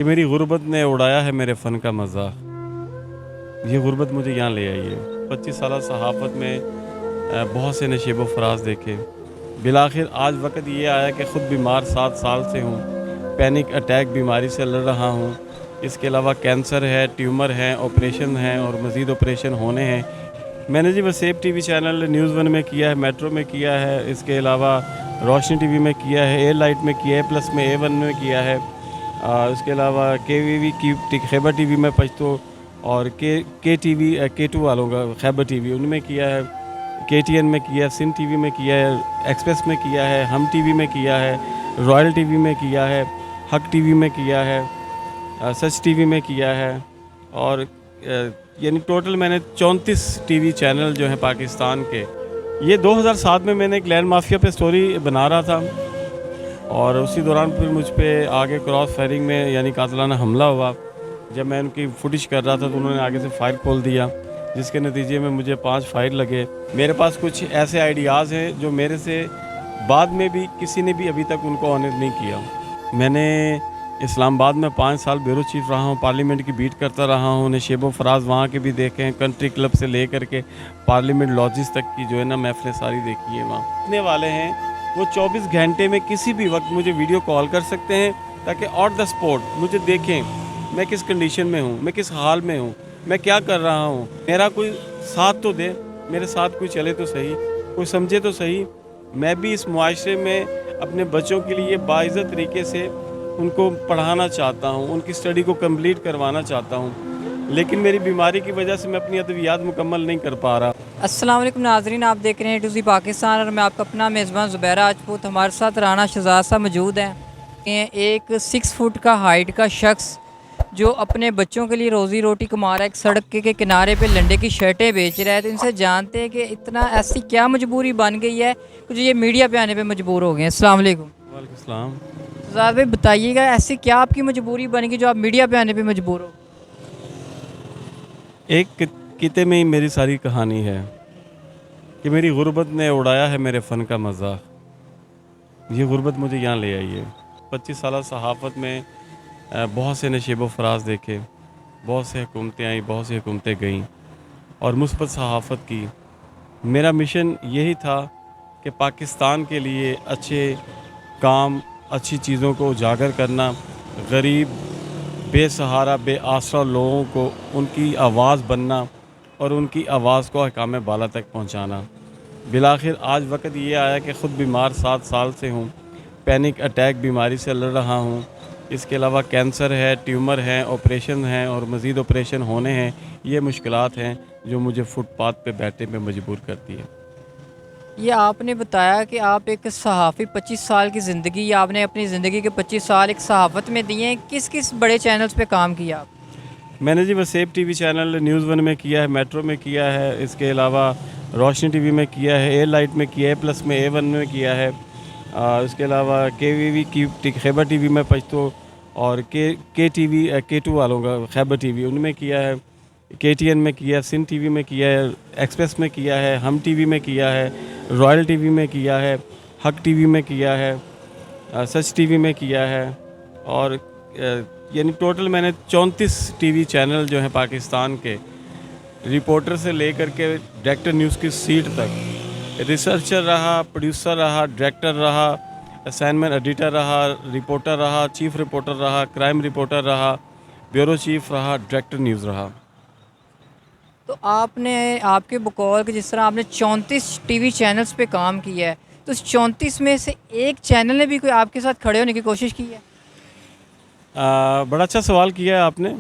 کہ میری غربت نے اڑایا ہے میرے فن کا مذاق۔ یہ غربت مجھے یہاں لے آئی ہے۔ 25 سالہ صحافت میں بہت سے نشیب و فراز دیکھے۔ بالآخر آج وقت یہ آیا کہ خود بیمار 7 سال سے ہوں۔ پینک اٹیک بیماری سے لڑ رہا ہوں۔ اس کے علاوہ کینسر ہے، ٹیومر ہے، آپریشن ہیں اور مزید آپریشن ہونے ہیں۔ میں نے جی وسیب ٹی وی چینل نیوز 1 میں کیا ہے، میٹرو میں کیا ہے، اس کے علاوہ روشنی ٹی وی میں کیا ہے، ایئر لائٹ میں کیا ہے، پلس میں A1 میں کیا ہے، اس کے علاوہ KVV کی خیبر ٹی وی میں پشتو اور کے ٹی وی K2 والوں کا خیبر ٹی وی ان میں کیا ہے، KTN میں کیا ہے، سندھ ٹی وی میں کیا ہے، ایکسپریس میں کیا ہے، ہم ٹی وی میں کیا ہے، رائل ٹی وی میں کیا ہے، حق ٹی وی میں کیا ہے، سچ ٹی وی میں کیا ہے، اور یعنی ٹوٹل میں نے 34 ٹی وی چینل جو ہیں پاکستان کے۔ یہ 2007 میں نے ایک لینڈ مافیا پہ سٹوری بنا رہا تھا، اور اسی دوران پھر مجھ پہ آگے کراس فائرنگ میں یعنی قاتلانہ حملہ ہوا۔ جب میں ان کی فوٹیج کر رہا تھا تو انہوں نے آگے سے فائر کھول دیا، جس کے نتیجے میں مجھے 5 فائر لگے۔ میرے پاس کچھ ایسے آئیڈیاز ہیں جو میرے سے بعد میں بھی کسی نے بھی ابھی تک ان کو آنر نہیں کیا۔ میں نے اسلام آباد میں 5 سال بیورو چیف رہا ہوں، پارلیمنٹ کی بیٹ کرتا رہا ہوں، نشیب و فراز وہاں کے بھی دیکھے ہیں، کنٹری کلب سے لے کر کے پارلیمنٹ لاجز تک کی جو ہے نا محفلیں ساری دیکھی ہیں وہاں۔ اتنے والے ہیں وہ 24 گھنٹے میں کسی بھی وقت مجھے ویڈیو کال کر سکتے ہیں تاکہ آن دا اسپاٹ مجھے دیکھیں میں کس کنڈیشن میں ہوں، میں کس حال میں ہوں، میں کیا کر رہا ہوں۔ میرا کوئی ساتھ تو دے، میرے ساتھ کوئی چلے تو صحیح، کوئی سمجھے تو صحیح۔ میں بھی اس معاشرے میں اپنے بچوں کے لیے باعزت طریقے سے ان کو پڑھانا چاہتا ہوں، ان کی اسٹڈی کو کمپلیٹ کروانا چاہتا ہوں، لیکن میری بیماری کی وجہ سے میں اپنی ادویات مکمل نہیں کر پا رہا۔ السلام علیکم ناظرین، آپ دیکھ رہے ہیں A2Z پاکستان اور میں آپ کا اپنا میزبان زبیر راجپوت۔ ہمارے ساتھ رانا شہزاد صاحب موجود ہیں۔ ایک 6 فٹ کا ہائٹ کا شخص جو اپنے بچوں کے لیے روزی روٹی کما رہا ہے، ایک سڑک کے کنارے پہ لنڈے کی شرٹیں بیچ رہا ہے، تو ان سے جانتے ہیں کہ اتنا ایسی کیا مجبوری بن گئی ہے کہ جو یہ میڈیا پہ آنے پہ مجبور ہو گئے ہیں۔ السلام علیکم۔ وعلیکم السلام۔ شہزاد بھائی بتائیے گا ایسی کیا آپ کی مجبوری بن گئی جو آپ میڈیا پہ آنے پہ مجبور ہو؟ ایک کتے میں ہی میری ساری کہانی ہے کہ میری غربت نے اڑایا ہے میرے فن کا مذاق۔ یہ غربت مجھے یہاں لے آئی ہے۔ 25 سالہ صحافت میں بہت سے نشیب و فراز دیکھے، بہت سے حکومتیں آئیں، بہت سی حکومتیں گئیں اور مثبت صحافت کی۔ میرا مشن یہی تھا کہ پاکستان کے لیے اچھے کام، اچھی چیزوں کو اجاگر کرنا، غریب، بے سہارا، بے آسرا لوگوں کو ان کی آواز بننا اور ان کی آواز کو حکام بالا تک پہنچانا۔ بالآخر آج وقت یہ آیا کہ خود بیمار 7 سال سے ہوں، پینک اٹیک بیماری سے لڑ رہا ہوں۔ اس کے علاوہ کینسر ہے، ٹیومر ہیں، آپریشن ہیں اور مزید آپریشن ہونے ہیں۔ یہ مشکلات ہیں جو مجھے فٹ پاتھ پہ بیٹھنے پہ مجبور کرتی ہے۔ یہ آپ نے بتایا کہ آپ ایک صحافی، 25 سال کی زندگی، یا آپ نے اپنی زندگی کے 25 سال ایک صحافت میں دیے ہیں۔ کس کس بڑے چینلز پہ کام کیا آپ؟ میں نے جی وسیب ٹی وی چینل نیوز 1 میں کیا ہے، میٹرو میں کیا ہے، اس کے علاوہ روشنی ٹی وی میں کیا ہے، ایئر لائٹ میں کیا ہے، پلس میں A1 میں کیا ہے، اس کے علاوہ KVV کی خیبر ٹی وی میں پشتو اور KTV K2 والوں کا خیبر ٹی وی ان میں کیا ہے، KTN میں کیا ہے، سندھ ٹی وی میں کیا ہے، ایکسپریس میں کیا ہے، ہم ٹی وی میں کیا ہے، رائل ٹی وی میں کیا ہے، حق ٹی وی میں کیا ہے، سچ ٹی وی میں کیا ہے، اور یعنی ٹوٹل میں نے 34 ٹی وی چینل جو ہیں پاکستان کے، رپورٹر سے لے کر کے ڈائریکٹر نیوز کی سیٹ تک، ریسرچر رہا، پروڈیوسر رہا، ڈائریکٹر رہا، اسائنمنٹ ایڈیٹر رہا، رپورٹر رہا، چیف رپورٹر رہا، کرائم رپورٹر رہا، بیورو چیف رہا، ڈائریکٹر نیوز رہا۔ تو آپ نے، آپ کے بقول کہ جس طرح آپ نے 34 ٹی وی چینلز پہ کام کیا ہے، تو اس 34 میں سے ایک چینل نے بھی کوئی آپ کے ساتھ کھڑے ہونے کی کوشش کی ہے؟ بڑا اچھا سوال کیا ہے آپ نے۔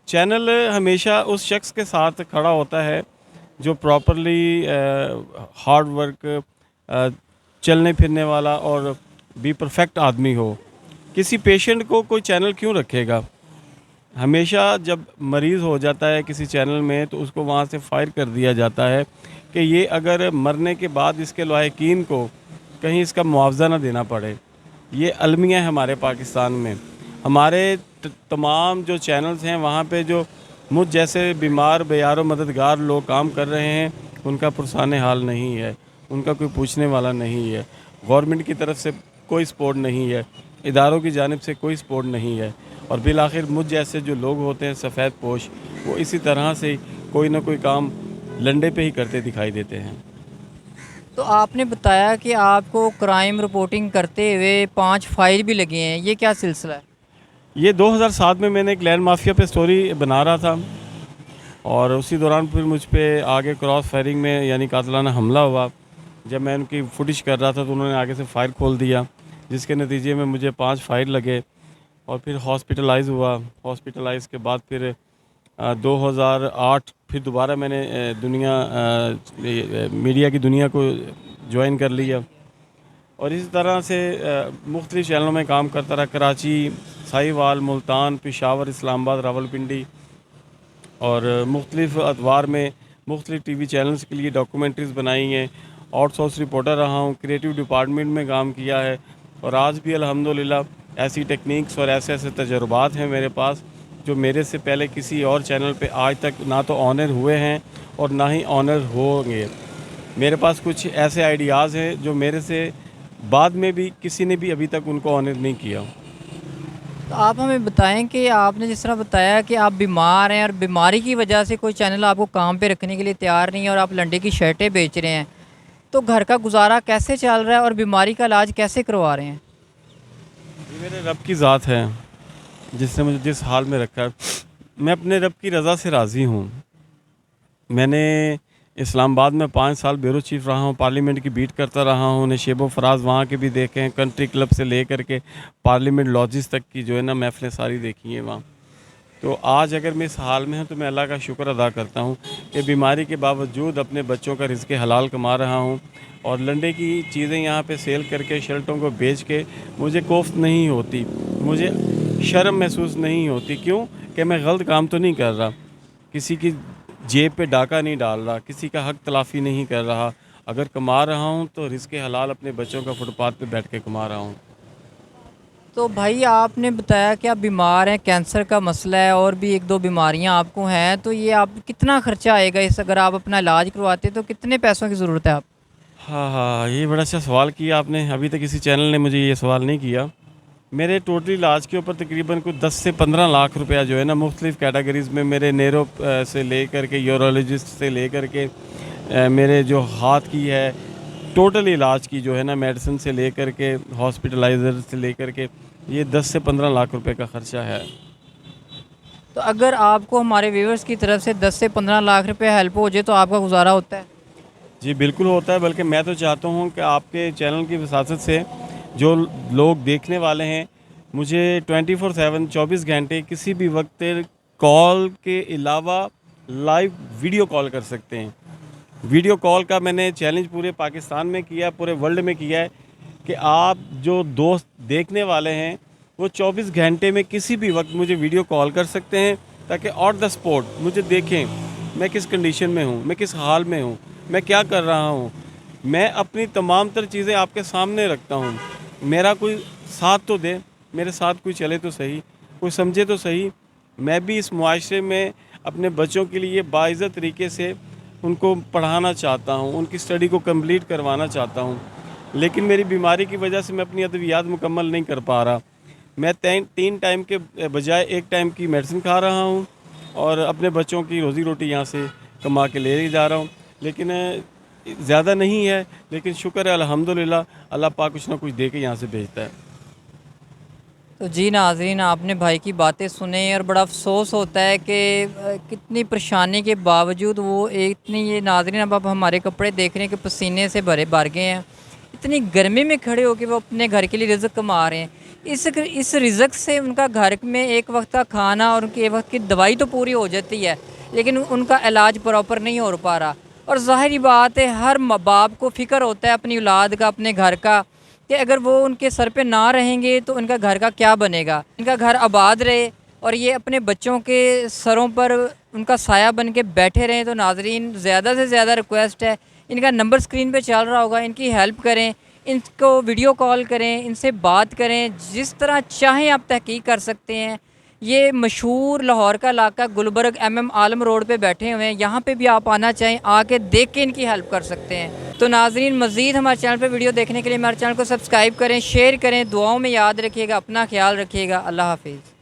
چینل ہمیشہ اس شخص کے ساتھ کھڑا ہوتا ہے جو پراپرلی ہارڈ ورک، چلنے پھرنے والا اور بھی پرفیکٹ آدمی ہو۔ کسی پیشنٹ کو کوئی چینل کیوں رکھے گا؟ ہمیشہ جب مریض ہو جاتا ہے کسی چینل میں تو اس کو وہاں سے فائر کر دیا جاتا ہے کہ یہ اگر مرنے کے بعد اس کے لاحقین کو کہیں اس کا معاوضہ نہ دینا پڑے۔ یہ المیہ ہے ہمارے پاکستان میں۔ ہمارے تمام جو چینلز ہیں وہاں پہ جو مجھ جیسے بیمار، بیار و مددگار لوگ کام کر رہے ہیں، ان کا پرسان حال نہیں ہے، ان کا کوئی پوچھنے والا نہیں ہے، گورنمنٹ کی طرف سے کوئی سپورٹ نہیں ہے، اداروں کی جانب سے کوئی سپورٹ نہیں ہے، اور بالآخر مجھ جیسے جو لوگ ہوتے ہیں سفید پوش، وہ اسی طرح سے کوئی نہ کوئی کام لنڈے پہ ہی کرتے دکھائی دیتے ہیں۔ تو آپ نے بتایا کہ آپ کو کرائم رپورٹنگ کرتے ہوئے 5 فائل بھی لگے ہیں، یہ کیا سلسلہ ہے؟ یہ 2007 میں نے ایک لینڈ مافیا پہ سٹوری بنا رہا تھا، اور اسی دوران پھر مجھ پہ آگے کراس فائرنگ میں یعنی قاتلانہ حملہ ہوا۔ جب میں ان کی فوٹیج کر رہا تھا تو انہوں نے آگے سے فائر کھول دیا، جس کے نتیجے میں مجھے 5 فائر لگے اور پھر ہاسپٹلائز ہوا۔ ہاسپٹلائز کے بعد پھر 2008 پھر دوبارہ میں نے میڈیا کی دنیا کو جوائن کر لیا، اور اسی طرح سے مختلف چینلوں میں کام کرتا رہا، کراچی، ساہیوال، ملتان، پشاور، اسلام آباد، راولپنڈی، اور مختلف ادوار میں مختلف ٹی وی چینلز کے لیے ڈاکومنٹریز بنائی ہیں، آؤٹ سورس رپورٹر رہا ہوں، کریٹیو ڈپارٹمنٹ میں کام کیا ہے، اور آج بھی الحمدللہ ایسی ٹیکنیکس اور ایسے تجربات ہیں میرے پاس جو میرے سے پہلے کسی اور چینل پہ آج تک نہ تو آنر ہوئے ہیں اور نہ ہی آنر ہوں گے۔ میرے پاس کچھ ایسے آئیڈیاز ہیں جو میرے سے بعد میں بھی کسی نے بھی ابھی تک ان کو آنر نہیں کیا۔ تو آپ ہمیں بتائیں کہ آپ نے جس طرح بتایا کہ آپ بیمار ہیں اور بیماری کی وجہ سے کوئی چینل آپ کو کام پہ رکھنے کے لیے تیار نہیں ہے اور آپ لنڈے کی شرٹیں بیچ رہے ہیں، تو گھر کا گزارا کیسے چل رہا ہے اور بیماری کا علاج کیسے کروا رہے ہیں؟ یہ میرے رب کی ذات ہے جس نے مجھے جس حال میں رکھا ہے، میں اپنے رب کی رضا سے راضی ہوں۔ میں نے اسلام آباد میں 5 سال بیورو چیف رہا ہوں، پارلیمنٹ کی بیٹ کرتا رہا ہوں، نشیب و فراز وہاں کے بھی دیکھے ہیں، کنٹری کلب سے لے کر کے پارلیمنٹ لاجز تک کی جو ہے نا محفلیں ساری دیکھی ہیں وہاں۔ تو آج اگر میں اس حال میں ہوں تو میں اللہ کا شکر ادا کرتا ہوں کہ بیماری کے باوجود اپنے بچوں کا رزق حلال کما رہا ہوں، اور لنڈے کی چیزیں یہاں پہ سیل کر کے شرٹوں کو بیچ کے مجھے کوفت نہیں ہوتی، مجھے شرم محسوس نہیں ہوتی۔ کیوں کہ میں غلط کام تو نہیں کر رہا، کسی کی جیب پہ ڈاکہ نہیں ڈال رہا، کسی کا حق تلافی نہیں کر رہا۔ اگر کما رہا ہوں تو رزق حلال اپنے بچوں کا فٹ پاتھ پہ بیٹھ کے کما رہا ہوں۔ تو بھائی آپ نے بتایا کہ آپ بیمار ہیں، کینسر کا مسئلہ ہے اور بھی 1-2 بیماریاں آپ کو ہیں، تو یہ آپ کتنا خرچہ آئے گا اس اگر آپ اپنا علاج کرواتے تو کتنے پیسوں کی ضرورت ہے آپ؟ ہاں یہ بڑا اچھا سوال کیا آپ نے، ابھی تک کسی چینل نے مجھے یہ سوال نہیں کیا۔ میرے ٹوٹلی علاج کے اوپر تقریباً کچھ 10 سے 15 لاکھ روپیہ جو ہے نا مختلف کیٹیگریز میں، میرے نیرو سے لے کر کے یورولوجسٹ سے لے کر کے میرے جو ہاتھ کی ہے ٹوٹل علاج کی جو ہے نا میڈیسن سے لے کر کے ہاسپٹلائزر سے لے کر کے یہ 10 سے 15 لاکھ روپے کا خرچہ ہے۔ تو اگر آپ کو ہمارے ویورز کی طرف سے 10 سے 15 لاکھ روپے ہیلپ ہو جائے تو آپ کا گزارا ہوتا ہے؟ جی بالکل ہوتا ہے، بلکہ میں تو چاہتا ہوں کہ آپ کے چینل کی وساطت سے جو لوگ دیکھنے والے ہیں مجھے 24/7 24 گھنٹے کسی بھی وقت کال کے علاوہ لائیو ویڈیو کال کر سکتے ہیں۔ ویڈیو کال کا میں نے چیلنج پورے پاکستان میں کیا، پورے ورلڈ میں کیا ہے کہ آپ جو دوست دیکھنے والے ہیں وہ 24 گھنٹے میں کسی بھی وقت مجھے ویڈیو کال کر سکتے ہیں، تاکہ آن دا اسپاٹ مجھے دیکھیں میں کس کنڈیشن میں ہوں، میں کس حال میں ہوں، میں کیا کر رہا ہوں۔ میں اپنی تمام تر چیزیں آپ کے سامنے رکھتا ہوں۔ میرا کوئی ساتھ تو دے، میرے ساتھ کوئی چلے تو صحیح، کوئی سمجھے تو صحیح۔ میں بھی اس معاشرے میں اپنے بچوں کے لیے باعزت طریقے سے ان کو پڑھانا چاہتا ہوں، ان کی اسٹڈی کو کمپلیٹ کروانا چاہتا ہوں، لیکن میری بیماری کی وجہ سے میں اپنی ادویات مکمل نہیں کر پا رہا۔ میں 3 ٹائم کے بجائے 1 ٹائم کی میڈیسن کھا رہا ہوں اور اپنے بچوں کی روزی روٹی یہاں سے کما کے لے جا رہا ہوں، لیکن زیادہ نہیں ہے، لیکن شکر ہے الحمدللہ اللہ پاک کچھ نہ کچھ دے کے یہاں سے بھیجتا ہے۔ تو جی ناظرین، آپ نے بھائی کی باتیں سنیں اور بڑا افسوس ہوتا ہے کہ کتنی پریشانی کے باوجود وہ اتنی، یہ ناظرین اب آپ ہمارے کپڑے دیکھ رہے ہیں کہ پسینے سے بھر گئے ہیں، اتنی گرمی میں کھڑے ہو کے وہ اپنے گھر کے لیے رزق کما رہے ہیں۔ اس رزق سے ان کا گھر میں ایک وقت کا کھانا اور ان کی ایک وقت کی دوائی تو پوری ہو جاتی ہے، لیکن ان کا علاج پراپر نہیں ہو پا رہا۔ اور ظاہری بات ہے ہر باپ کو فکر ہوتا ہے اپنی اولاد کا، اپنے گھر کا، کہ اگر وہ ان کے سر پہ نہ رہیں گے تو ان کا گھر کا کیا بنے گا۔ ان کا گھر آباد رہے اور یہ اپنے بچوں کے سروں پر ان کا سایہ بن کے بیٹھے رہیں۔ تو ناظرین زیادہ سے زیادہ ریکویسٹ ہے، ان کا نمبر سکرین پہ چل رہا ہوگا، ان کی ہیلپ کریں، ان کو ویڈیو کال کریں، ان سے بات کریں، جس طرح چاہیں آپ تحقیق کر سکتے ہیں۔ یہ مشہور لاہور کا علاقہ گلبرگ MM عالم روڈ پہ بیٹھے ہوئے ہیں، یہاں پہ بھی آپ آنا چاہیں آ کے دیکھ کے ان کی ہیلپ کر سکتے ہیں۔ تو ناظرین مزید ہمارے چینل پہ ویڈیو دیکھنے کے لیے ہمارے چینل کو سبسکرائب کریں، شیئر کریں، دعاؤں میں یاد رکھیے گا، اپنا خیال رکھیے گا۔ اللہ حافظ۔